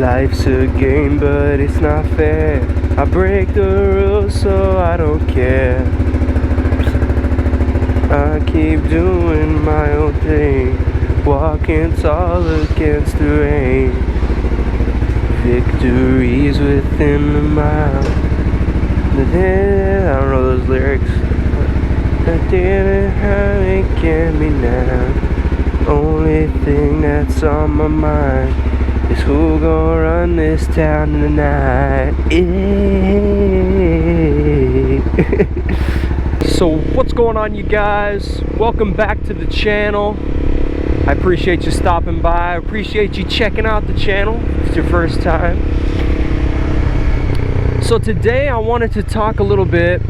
Life's a game, but it's not fair. I break the rules, so I don't care. I keep doing my own thing, walking tall against the rain. Victories within the mile. I don't know those lyrics. I didn't have it, get me now. Only thing that's on my mind is who gonna run this town tonight. So what's going on, you guys? Welcome back to the channel. I appreciate you stopping by. I appreciate you checking out the channel if it's your first time. So today I wanted to talk a little bit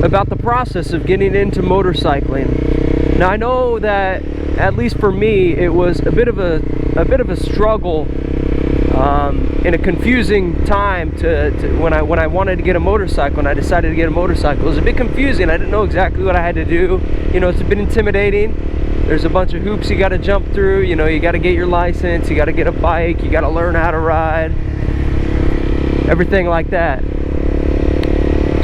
about the process of getting into motorcycling. Now I know that, at least for me, it was a bit of a struggle and a confusing time to when I wanted to get a motorcycle and I decided to get a motorcycle. It was a bit confusing. I didn't know exactly what I had to do. You know, it's a bit intimidating. There's a bunch of hoops you got to jump through. You know, you got to get your license, you got to get a bike, you got to learn how to ride, everything like that.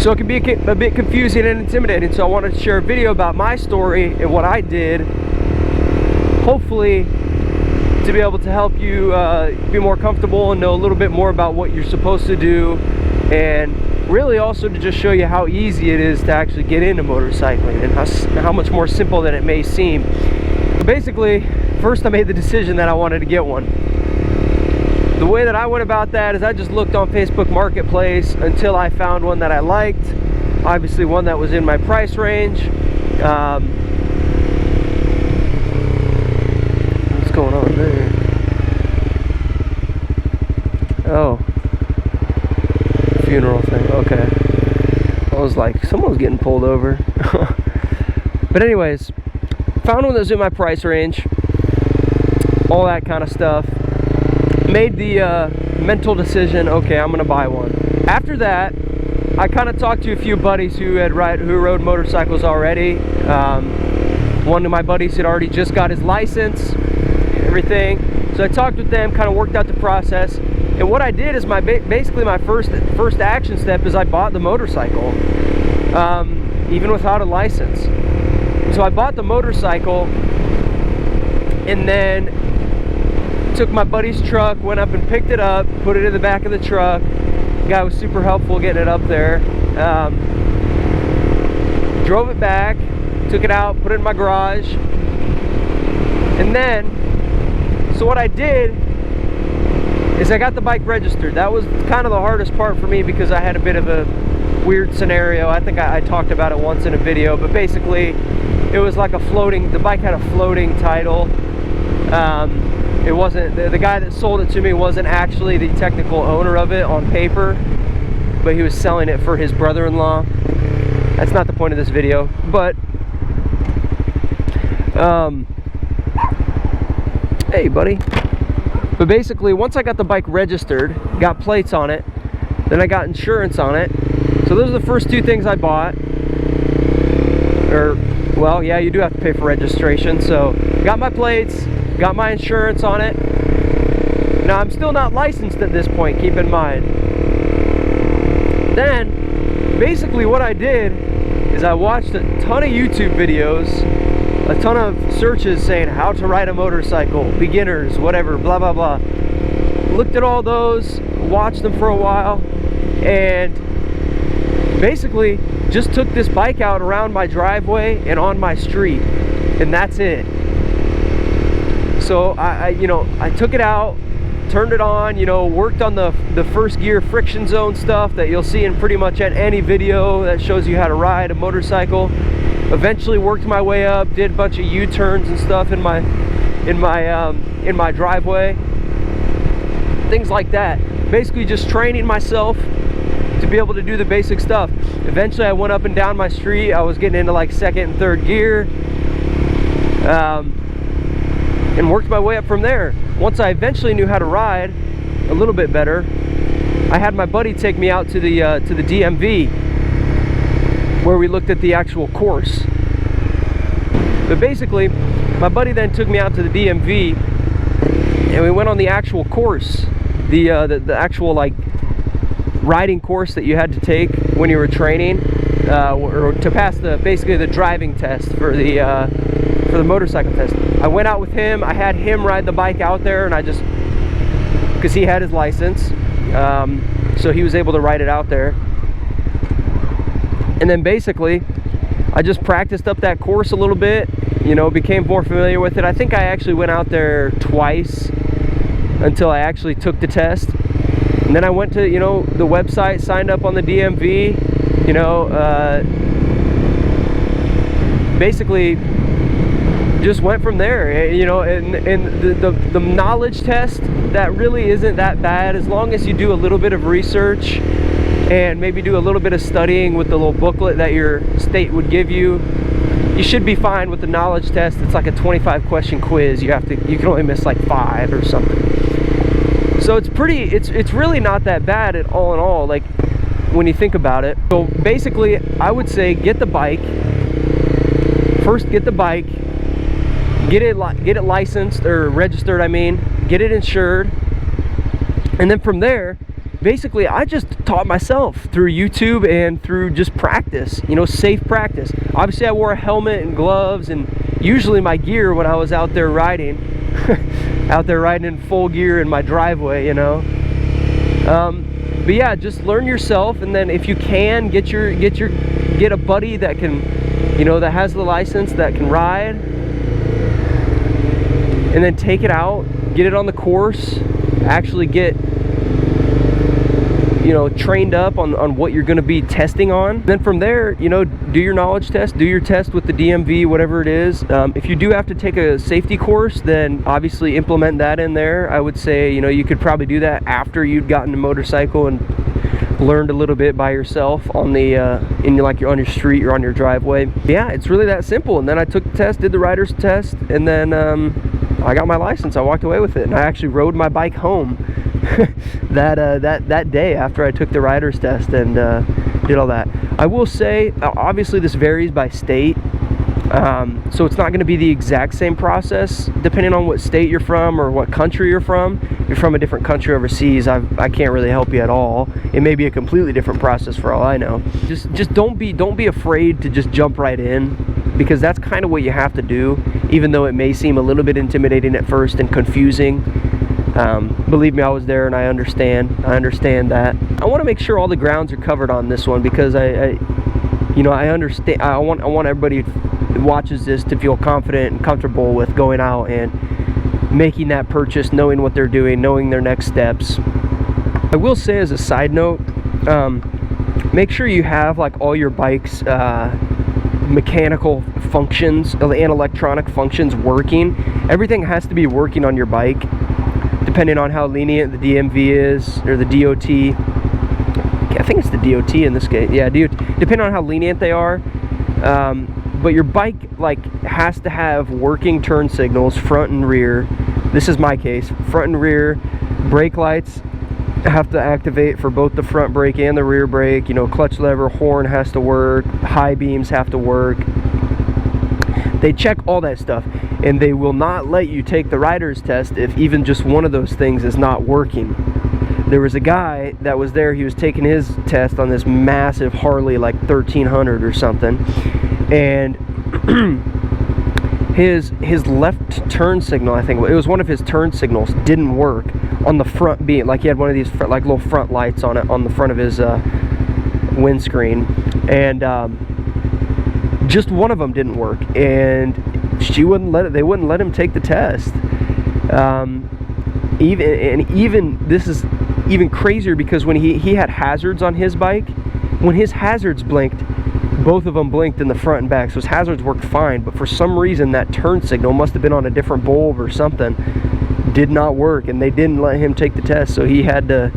So it can be a bit confusing and intimidating. So I wanted to share a video about my story and what I did, hopefully to be able to help you be more comfortable and know a little bit more about what you're supposed to do, and really also to just show you how easy it is to actually get into motorcycling and how much more simple than it may seem. But basically, first I made the decision that I wanted to get one. The way that I went about that is I just looked on Facebook Marketplace until I found one that I liked, obviously one that was in my price range. What's going on there? Oh, funeral thing, okay. I was like, someone's getting pulled over. But anyways, found one that was in my price range, all that kind of stuff. Made the mental decision, okay, I'm gonna buy one. After that, I kind of talked to a few buddies who rode motorcycles already. One of my buddies had already just got his license, everything. So I talked with them, kind of worked out the process. And what I did is basically my first action step is I bought the motorcycle, even without a license. So I bought the motorcycle, and then took my buddy's truck, went up and picked it up, put it in the back of the truck. The guy was super helpful getting it up there. Drove it back, took it out, put it in my garage. And then, so what I did is I got the bike registered. That was kind of the hardest part for me because I had a bit of a weird scenario. I think I talked about it once in a video, but basically it was like the bike had a floating title. It wasn't, the guy that sold it to me wasn't actually the technical owner of it on paper, but he was selling it for his brother-in-law. That's not the point of this video, but hey buddy. But basically, once I got the bike registered, got plates on it, then I got insurance on it. So those are the first two things I bought. Or, well, yeah, you do have to pay for registration. So got my plates, got my insurance on it. Now I'm still not licensed at this point, keep in mind. Then basically what I did is I watched a ton of YouTube videos, a ton of searches saying how to ride a motorcycle, beginners, whatever, blah blah blah. Looked at all those, watched them for a while, and basically just took this bike out around my driveway and on my street, and that's it. So I took it out, turned it on, worked on the first gear friction zone stuff that you'll see in pretty much any video that shows you how to ride a motorcycle. Eventually worked my way up, did a bunch of U-turns and stuff in my driveway, things like that. Basically just training myself to be able to do the basic stuff. Eventually I went up and down my street. I was getting into like second and third gear, and worked my way up from there. Once I eventually knew how to ride a little bit better, I had my buddy take me out to the DMV, where we looked at the actual course. But basically, my buddy then took me out to the DMV, and we went on the actual course, the actual like riding course that you had to take when you were training, or to pass basically the driving test for the motorcycle test. I went out with him. I had him ride the bike out there, and I just, because he had his license, so he was able to ride it out there. And then basically I just practiced up that course a little bit, you know, became more familiar with it. I think I actually went out there twice until I actually took the test. And then I went to, you know, the website, signed up on the DMV, you know, basically just went from there, you know. And the knowledge test, that really isn't that bad as long as you do a little bit of research and maybe do a little bit of studying with the little booklet that your state would give you. You should be fine with the knowledge test. It's like a 25 question quiz. You can only miss like 5 or something. So it's really not that bad at all in all, like when you think about it. So basically I would say get the bike. First get the bike, get it licensed or registered, I mean, get it insured. And then from there, basically I just taught myself through YouTube and through just practice, you know, safe practice. Obviously I wore a helmet and gloves and usually my gear when I was out there riding out there riding in full gear in my driveway, you know. But yeah, just learn yourself, and then if you can get a buddy that can, you know, that has the license, that can ride, and then take it out, get it on the course, actually get, you know, trained up on what you're going to be testing on. Then from there, you know, do your knowledge test, do your test with the DMV, whatever it is. If you do have to take a safety course, then obviously implement that in there. I would say, you know, you could probably do that after you'd gotten a motorcycle and learned a little bit by yourself on the on your street or on your driveway. Yeah, it's really that simple. And then I took the test, did the rider's test, and then I got my license. I walked away with it, and I actually rode my bike home that day after I took the rider's test and did all that. I will say, obviously this varies by state, so it's not going to be the exact same process depending on what state you're from or what country you're from. If you're from a different country overseas, I can't really help you at all. It may be a completely different process for all I know. Just don't be afraid to just jump right in, because that's kind of what you have to do, even though it may seem a little bit intimidating at first and confusing. Believe me, I was there and I understand that. I want to make sure all the grounds are covered on this one, because I understand. I want everybody who watches this to feel confident and comfortable with going out and making that purchase, knowing what they're doing, knowing their next steps. I will say, as a side note, make sure you have like all your bike's mechanical functions and electronic functions working. Everything has to be working on your bike, depending on how lenient the DMV is, or the DOT. I think it's the DOT in this case. Yeah, DOT. Depending on how lenient they are. But your bike has to have working turn signals, front and rear. This is my case. Front and rear. Brake lights have to activate for both the front brake and the rear brake. You know, clutch lever, horn has to work. High beams have to work. They check all that stuff, and they will not let you take the rider's test if even just one of those things is not working. There was a guy that was there, he was taking his test on this massive Harley, like 1300 or something, and his left turn signal, I think it was one of his turn signals, didn't work on the front beam. Like he had one of these like little front lights on it on the front of his windscreen, and just one of them didn't work, and they wouldn't let him take the test. Even this is even crazier, because when he had hazards on his bike, when his hazards blinked, both of them blinked in the front and back, so his hazards worked fine, but for some reason that turn signal must have been on a different bulb or something, did not work, and they didn't let him take the test, so he had to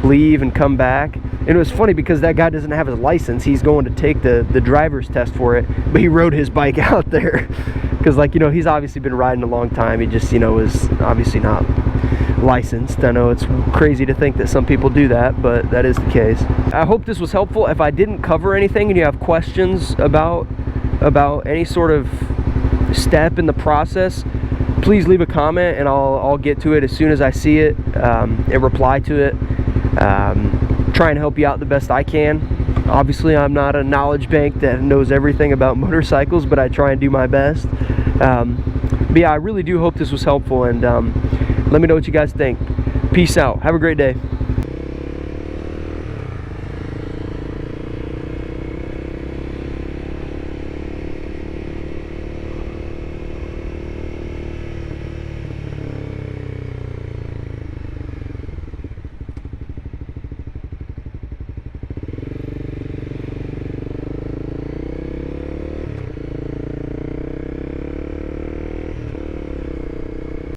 leave and come back. And it was funny because that guy doesn't have his license. He's going to take the driver's test for it, but he rode his bike out there because, like, you know, he's obviously been riding a long time. He just, you know, is obviously not licensed. I know it's crazy to think that some people do that, but that is the case. I hope this was helpful. If I didn't cover anything and you have questions about any sort of step in the process, please leave a comment and I'll get to it as soon as I see it and reply to it. Try and help you out the best I can. Obviously, I'm not a knowledge bank that knows everything about motorcycles, but I try and do my best. But yeah, I really do hope this was helpful, and let me know what you guys think. Peace out. Have a great day.